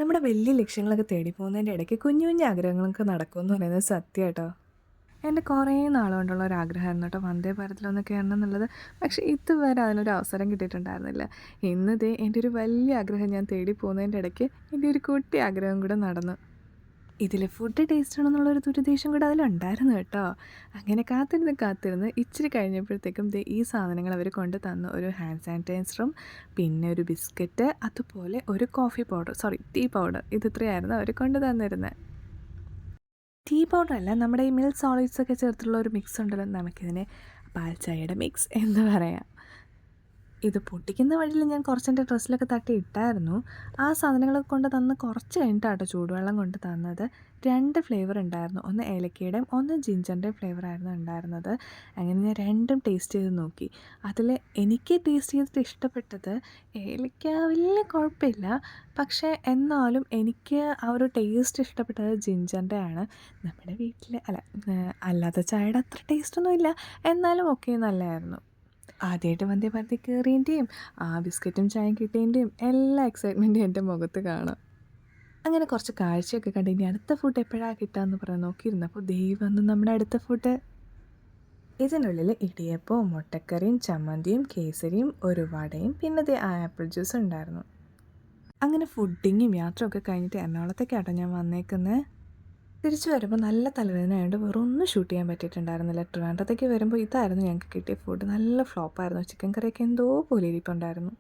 നമ്മുടെ വലിയ ലക്ഷ്യങ്ങളൊക്കെ തേടി പോകുന്നതിൻ്റെ ഇടയ്ക്ക് കുഞ്ഞു കുഞ്ഞു ആഗ്രഹങ്ങളൊക്കെ നടക്കുമെന്ന് പറയുന്നത് സത്യം കേട്ടോ. എൻ്റെ കുറേ നാളുകൊണ്ടുള്ള ഒരു ആഗ്രഹമായിരുന്നു കേട്ടോ വന്ദേ ഭാരതിലൊന്ന് കയറണം എന്നുള്ളത്. പക്ഷേ ഇതുവരെ അതിനൊരു അവസരം കിട്ടിയിട്ടുണ്ടായിരുന്നില്ല. ഇന്ന് ദേ എൻ്റെ ഒരു വലിയ ആഗ്രഹം ഞാൻ തേടി പോകുന്നതിൻ്റെ ഇടയ്ക്ക് എൻ്റെ ഒരു കുട്ടി ആഗ്രഹം കൂടെ നടന്നു. ഇതിൽ ഫുഡ് ടേസ്റ്റ് ചെയ്യണമെന്നുള്ളൊരു ദുരുദ്ദേശം കൂടെ അതിലുണ്ടായിരുന്നു കേട്ടോ. അങ്ങനെ കാത്തിരുന്ന് ഇച്ചിരി കഴിഞ്ഞപ്പോഴത്തേക്കും ദേ ഈ സാധനങ്ങൾ അവർ കൊണ്ട് തന്നു. ഒരു ഹാൻഡ് സാനിറ്റൈസറും പിന്നെ ഒരു ബിസ്ക്കറ്റ്, അതുപോലെ ഒരു coffee powder, sorry tea powder. ഇത് ഇത്രയായിരുന്നു അവർ കൊണ്ട് തന്നിരുന്നത്. ടീ പൗഡറല്ല, നമ്മുടെ ഈ മിൽക്ക് സോളിഡ്സ് ഒക്കെ ചേർത്തുള്ള ഒരു മിക്സ് ഉണ്ടല്ലോ, നമുക്കിതിനെ പാൽ ചായയുടെ മിക്സ് എന്ന് പറയാം. ഇത് പൊട്ടിക്കുന്ന വഴിയിൽ ഞാൻ കുറച്ചെൻ്റെ ഡ്രസ്സിലൊക്കെ തട്ടി ഇട്ടായിരുന്നു. ആ സാധനങ്ങളൊക്കെ കൊണ്ട് തന്ന് കുറച്ച് കഴിഞ്ഞിട്ടാട്ടോ ചൂടുവെള്ളം കൊണ്ട് തന്നത്. 2 ഫ്ലേവർ ഉണ്ടായിരുന്നു. ഒന്ന് ഏലക്കയുടെയും ഒന്ന് ജിഞ്ചറിൻ്റെയും ഫ്ലേവറായിരുന്നു ഉണ്ടായിരുന്നത്. അങ്ങനെ ഞാൻ രണ്ടും ടേസ്റ്റ് ചെയ്ത് നോക്കി. അതിൽ എനിക്ക് ടേസ്റ്റ് ചെയ്തിട്ട് ഇഷ്ടപ്പെട്ടത് ഏലക്ക വലിയ കുഴപ്പമില്ല. പക്ഷേ എന്നാലും എനിക്ക് ആ ഒരു ടേസ്റ്റ് ഇഷ്ടപ്പെട്ടത് ജിഞ്ചറിൻ്റെ ആണ്. നമ്മുടെ വീട്ടിൽ അല്ലാത്ത ചായയുടെ അത്ര ടേസ്റ്റൊന്നും ഇല്ല, എന്നാലും ഓക്കെ നല്ലതായിരുന്നു. ആദ്യമായിട്ട് വന്ദേ ഭാരതിൽ കയറിയതിൻ്റെയും ആ ബിസ്ക്കറ്റും ചായയും കിട്ടിയതിൻ്റെയും എല്ലാ എക്സൈറ്റ്മെൻറ്റും എൻ്റെ മുഖത്ത് കാണാം. അങ്ങനെ കുറച്ച് കാഴ്ചയൊക്കെ കണ്ട് ഇനി അടുത്ത ഫുഡ് എപ്പോഴാണ് കിട്ടുകയെന്ന് പറയാൻ നോക്കിയിരുന്നപ്പോൾ വന്നു നമ്മുടെ അടുത്ത ഫുഡ്. ഇതിനുള്ളിൽ ഇടിയപ്പവും മുട്ടക്കറിയും ചമ്മന്തിയും കേസരിയും ഒരു വടയും പിന്നെ ആപ്പിൾ ജ്യൂസ് ഉണ്ടായിരുന്നു. അങ്ങനെ ഫുഡിങ്ങും യാത്രയൊക്കെ കഴിഞ്ഞിട്ട് എറണാകുളത്തേക്കാട്ടോ ഞാൻ വന്നേക്കുന്നത്. തിരിച്ചു വരുമ്പോൾ നല്ല തലവേദന ആയതുകൊണ്ട് വേറെ ഒന്നും ഷൂട്ട് ചെയ്യാൻ പറ്റിയിട്ടുണ്ടായിരുന്നില്ല. ട്രിവാൻഡ്രത്തേക്ക് വരുമ്പോൾ ഇതായിരുന്നു ഞങ്ങൾക്ക് കിട്ടിയ ഫുഡ്. നല്ല ഫ്ലോപ്പായിരുന്നു. ചിക്കൻ കറിയൊക്കെ എന്തോ പോലെ ഇരിപ്പുണ്ടായിരുന്നു.